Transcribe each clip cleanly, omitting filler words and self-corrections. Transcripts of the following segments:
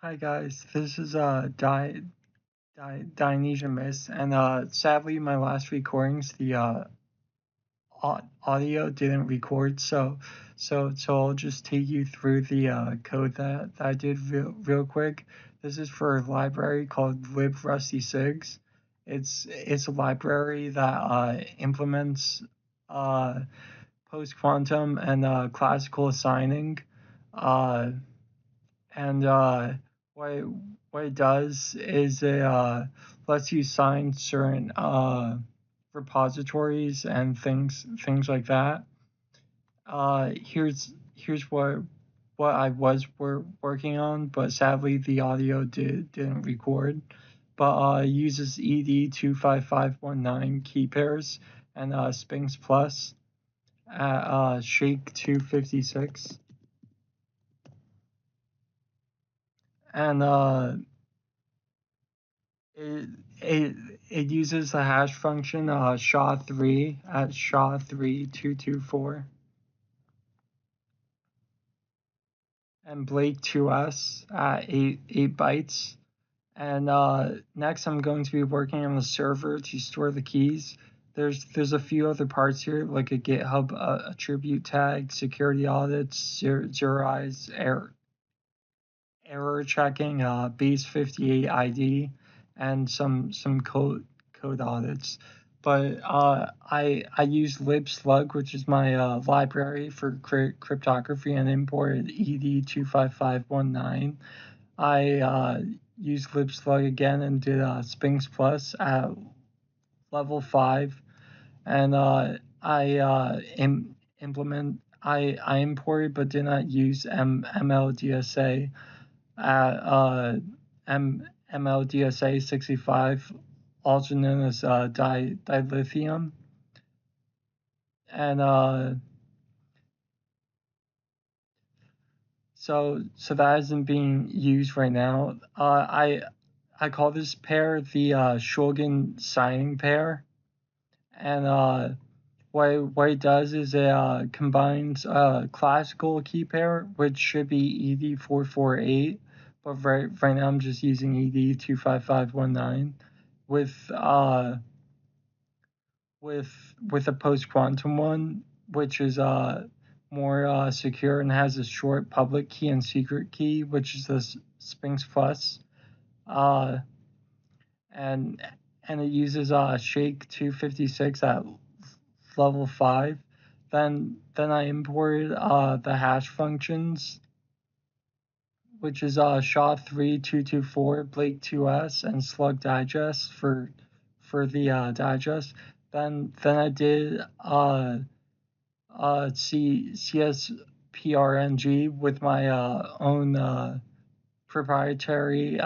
Hi guys, this is Dionysia Miss, and sadly my last recordings the audio didn't record, so I'll just take you through the code that I did real quick. This is for a library called LibRustySigs. It's a library that implements post-quantum and classical assigning. Uh, and what it, what it does is it lets you sign certain repositories and things like that. Here's what I was working on, but sadly the audio didn't record. But uses ED25519 key pairs and Sphinx Plus at Shake 256. And it, it, it uses the hash function SHA-3 at SHA-3224 and Blake2s at 8 bytes. And next, I'm going to be working on the server to store the keys. There's a few other parts here, like a GitHub attribute tag, security audits, zero eyes, error checking, base 58 ID, and some code audits. But I use libslug, which is my library for cryptography, and imported ED25519. I used libslug again and did Sphinx Plus at level 5, and I imported but did not use MLDSA at MLDSA 65, also known as dilithium, and so that isn't being used right now. I call this pair the Shulgin signing pair, and what it does is it combines classical key pair, which should be ED448, but right now I'm just using ED25519 with a post quantum one, which is more secure and has a short public key and secret key, which is the Sphinx Plus, uh, and it uses Shake 256 at level 5. Then I imported the hash functions, which is SHA-3224, Blake2s, and Slug Digest for the digest. Then I did CSPRNG with my own proprietary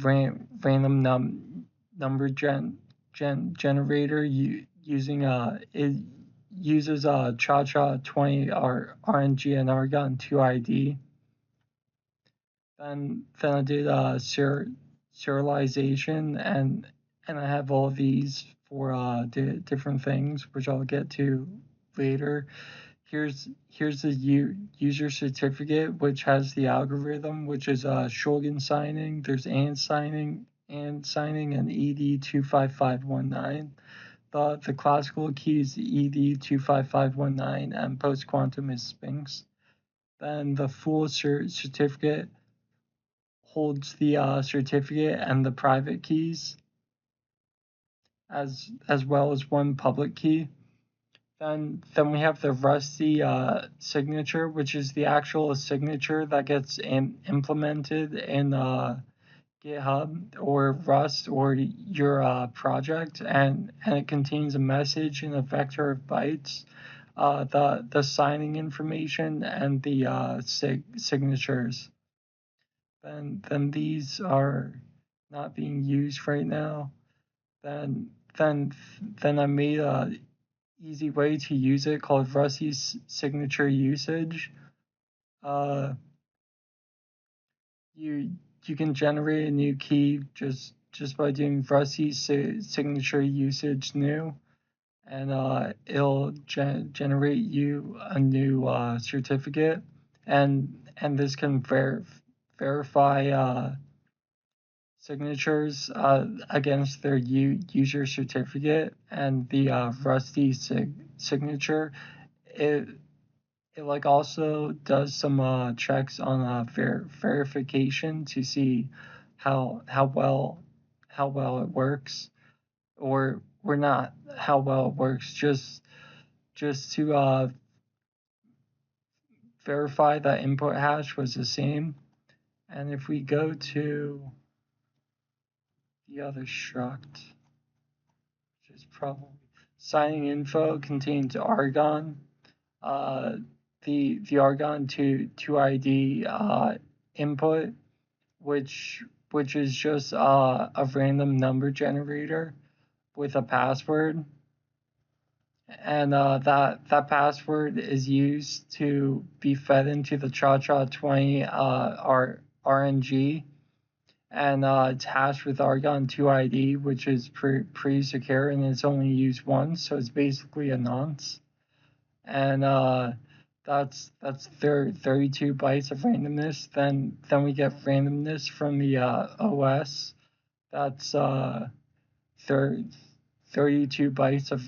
random number generator using it uses cha-cha 20 RNG and argon 2 ID. Then I did serialization, and I have all of these for different things, which I'll get to later. Here's the user certificate, which has the algorithm, which is Shulgin signing. There's and signing, and ED25519. The classical key is ED25519, and post quantum is Sphinx. Then the full certificate holds the certificate and the private keys, as well as one public key. Then we have the Rusty signature, which is the actual signature that gets implemented in GitHub or Rust or your project, and it contains a message in a vector of bytes, the signing information, and the signatures. Then these are not being used right now. Then I made a easy way to use it called Rusty's signature usage. You can generate a new key just by doing Rusty's signature usage new, and it'll generate you a new certificate. and this can verify signatures against their user certificate, and the Rusty signature. It like also does some checks on verification to see how well it works, or not how well it works, just to verify that input hash was the same. And if we go to the other struct, which is probably signing info, contains Argon. The Argon to ID input, which is just a random number generator with a password, and that password is used to be fed into the cha-cha-20 RNG, and it's hashed with Argon 2 ID, which is pretty secure, and it's only used once, so it's basically a nonce. And that's 32 bytes of randomness. Then we get randomness from the OS. That's 32 bytes of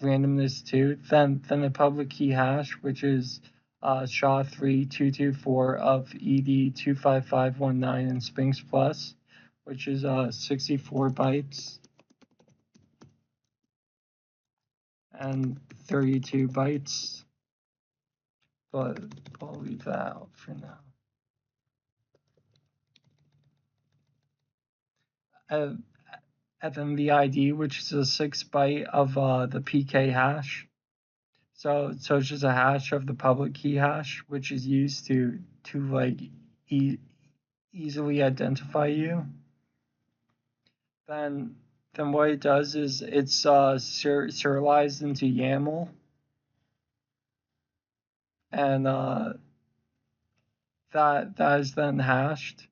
randomness too. Then the public key hash, which is SHA-3224 of ED25519 and Sphinx Plus, which is 64 bytes and 32 bytes. But I'll leave that out for now. And then the ID, which is a 6 byte of the PK hash. So it's just a hash of the public key hash, which is used to like easily identify you. Then what it does is it's serialized into YAML, and that is then hashed.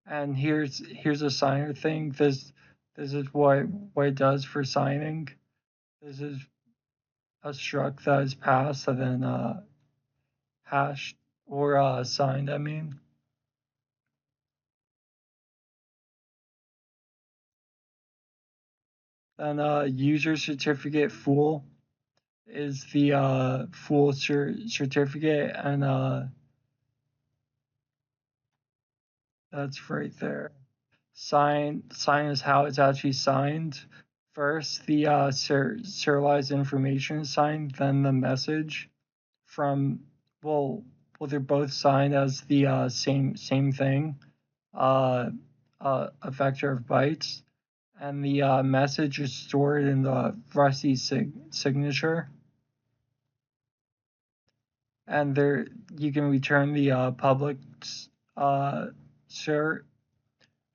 And here's a signer thing. This is what it does for signing. This is a struct that is passed and then hashed or signed, I mean. Then user certificate full is the full certificate, and that's right there. Sign is how it's actually signed. First, the serialized information is signed, then the message from, well, they're both signed as the same thing, a vector of bytes, and the message is stored in the Rusty signature. And there you can return the public cert.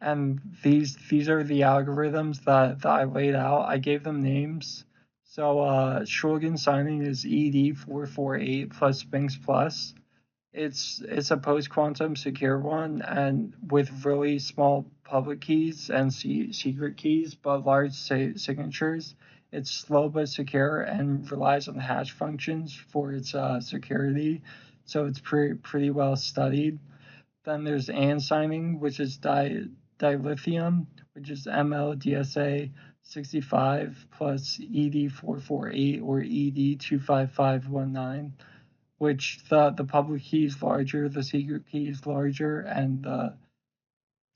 And these are the algorithms that I laid out. I gave them names. So Shulgin signing is ED448 plus Sphinx Plus. It's a post-quantum secure one, and with really small public keys and secret keys, but large signatures. It's slow but secure and relies on hash functions for its security. So it's pretty well studied. Then there's AND signing, which is dilithium, which is MLDSA 65 plus ED448 or ED25519, which the public key is larger, the secret key is larger, and the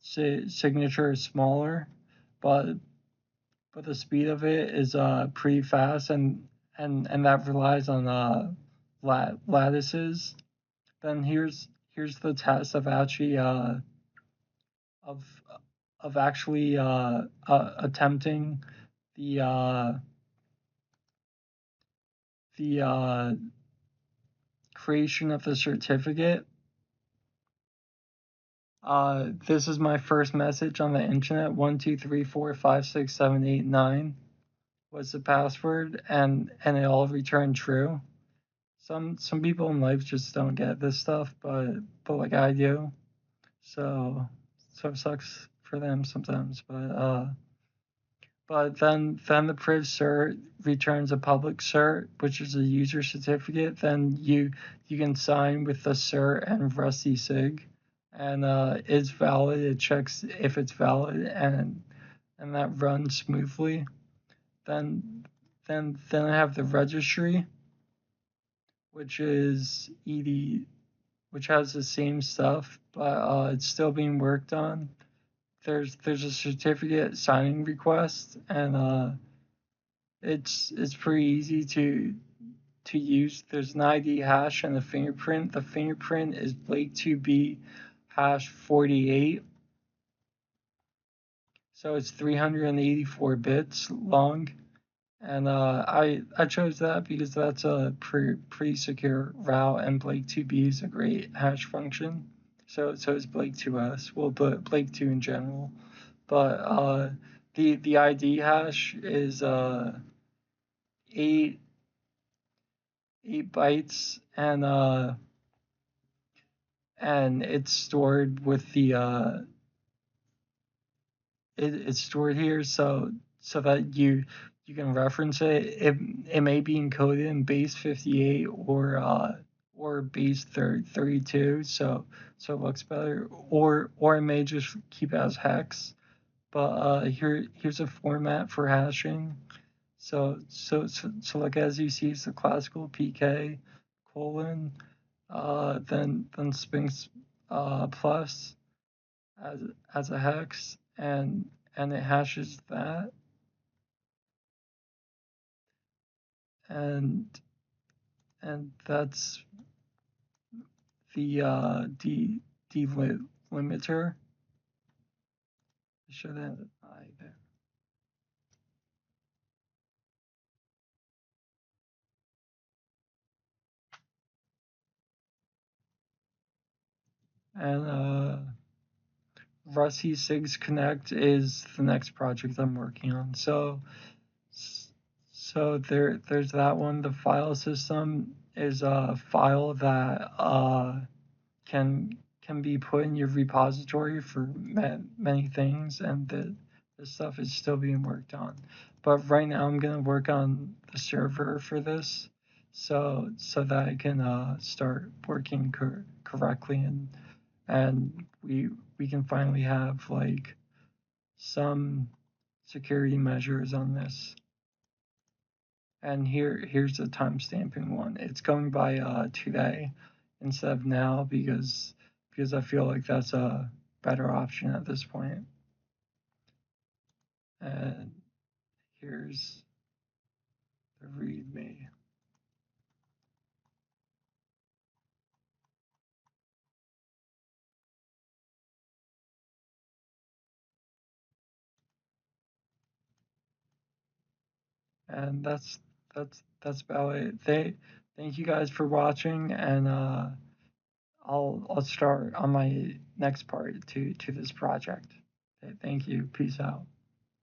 signature is smaller, but the speed of it is pretty fast, and that relies on lattices. Then here's the test of actually attempting the creation of the certificate. This is my first message on the internet. 1 2 3 4 5 6 7 8 9 was the password, and it all returned true. Some people in life just don't get this stuff, but like I do. So it sucks for them sometimes, but But then the priv cert returns a public cert, which is a user certificate. Then you can sign with the cert and RustySig, and it's valid. It checks if it's valid, and that runs smoothly. Then I have the registry, which is which has the same stuff, but it's still being worked on. There's a certificate signing request, and it's pretty easy to use. There's an ID hash and a fingerprint. The fingerprint is Blake2B hash 48. So it's 384 bits long. And I chose that because that's a pretty secure route, and Blake2B is a great hash function. So is Blake2S. Well, but Blake2 in general. But the ID hash is 8 bytes, and it's stored with the it's stored here so that you can reference it. It may be encoded in base 58 or base 32, so it looks better, or it may just keep it as hex. But here's a format for hashing. So like as you see, it's the classical PK : then Sphinx plus as a hex, and it hashes that, and that's the delimiter. I should have an I there. And LibRustySigs Connect is the next project I'm working on. So there's that one. The file system is a file that can be put in your repository for many things, and the stuff is still being worked on. But right now I'm gonna work on the server for this, so that I can start working correctly, and we can finally have like some security measures on this. And here's the timestamping one. It's going by today instead of now because I feel like that's a better option at this point. And here's the README. And that's about it. Thank you guys for watching, and I'll start on my next part to this project. Thank you. Peace out.